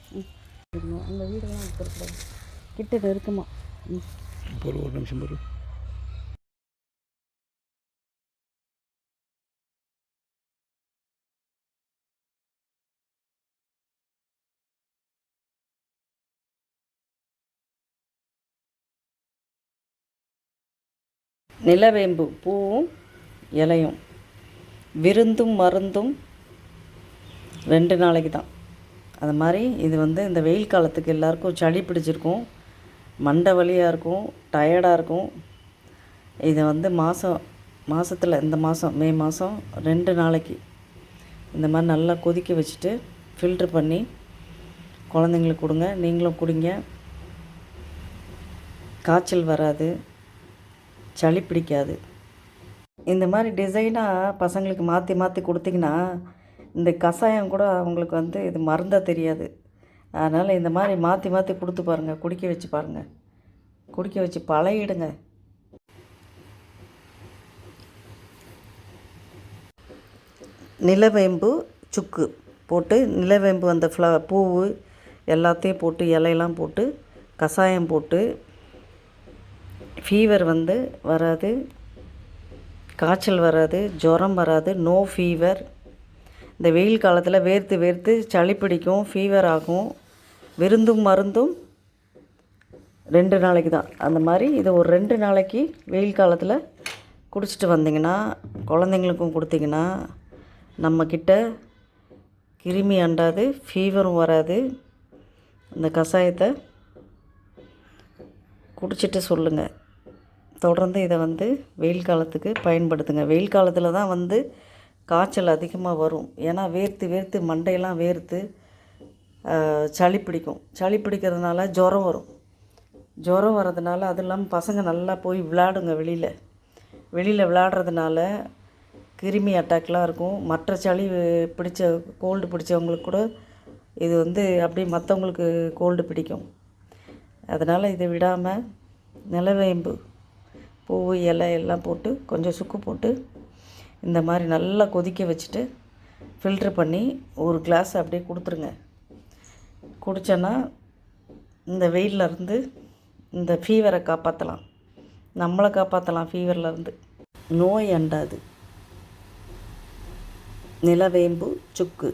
அந்த வீடெல்லாம் எடுத்துருக்கூடாது, கிட்ட நெருக்கமா. ஒரு நிமிஷம் பொறு. நிலவேம்பு பூவும் இலையும், விருந்தும் மருந்தும் 2 நாளைக்கு தான். அது மாதிரி இது வந்து இந்த வெயில் காலத்துக்கு எல்லாருக்கும் சளி பிடிச்சிருக்கும், மண்டை வலியாக இருக்கும், டயர்டாக இருக்கும். இதை வந்து மாதத்தில் இந்த மாதம் மே மாதம் 2 நாளைக்கு இந்த மாதிரி நல்லா கொதிக்க வச்சுட்டு ஃபில்ட்ரு பண்ணி குழந்தைங்களுக்கு கொடுங்க, நீங்களும் குடிங்க. காய்ச்சல் வராது, சளி பிடிக்காது. இந்த மாதிரி டிசைனாக பசங்களுக்கு மாற்றி மாற்றி கொடுத்திங்கன்னா இந்த கஷாயம் கூட அவங்களுக்கு வந்து இது மருந்தாக தெரியாது. அதனால் இந்த மாதிரி மாற்றி மாற்றி கொடுத்து பாருங்கள், குடிக்க வச்சு பாருங்கள், குடிக்க வச்சு பழகிடுங்க. நிலவேம்பு சுக்கு போட்டு, நிலவேம்பு அந்த பூவு எல்லாத்தையும் போட்டு, இலையெல்லாம் போட்டு கஷாயம் போட்டு, ஃபீவர் வந்து வராது, காய்ச்சல் வராது, ஜுரம் வராது, நோ ஃபீவர். இந்த வெயில் காலத்தில் வேர்த்து வேர்த்து சளி பிடிக்கும், ஃபீவர் ஆகும். விருந்தும் மருந்தும் 2 நாளைக்கு தான். அந்த மாதிரி இதை ஒரு 2 நாளைக்கு வெயில் காலத்தில் குடிச்சிட்டு வந்திங்கன்னா, குழந்தைங்களுக்கும் கொடுத்திங்கன்னா நம்மக்கிட்ட கிருமி அண்டாது, ஃபீவரும் வராது. இந்த கஷாயத்தை குடிச்சிட்டு சொல்லுங்கள். தொடர்ந்து இதை வந்து வெயில் காலத்துக்கு பயன்படுத்துங்க. வெயில் காலத்தில் தான் வந்து காய்ச்சல் அதிகமாக வரும். ஏன்னா வேர்த்து வேர்த்து மண்டையெல்லாம் வேர்த்து சளி பிடிக்கும். சளி பிடிக்கிறதுனால ஜுரம் வரும். ஜுரம் வர்றதுனால அது இல்லாமல் பசங்க நல்லா போய் விளையாடுங்க. வெளியில் விளையாடுறதுனால கிருமி அட்டாக்லாம் இருக்கும். மற்ற சளி பிடிச்ச கோல்டு பிடிச்சவங்களுக்கு கூட இது வந்து அப்படியே மற்றவங்களுக்கு கோல்டு பிடிக்கும். அதனால் இதை விடாமல் நிலவேம்பு பூவு இலை எல்லாம் போட்டு கொஞ்சம் சுக்கு போட்டு இந்த மாதிரி நல்லா கொதிக்க வச்சுட்டு ஃபில்ட்ரு பண்ணி ஒரு கிளாஸ் அப்படியே கொடுத்துருங்க. குடித்தோன்னா இந்த வெயிலிருந்து இந்த ஃபீவரை காப்பாற்றலாம், நம்மளை காப்பாற்றலாம். ஃபீவர்லேருந்து நோய் அண்டாது. நிலவேம்பு சுக்கு.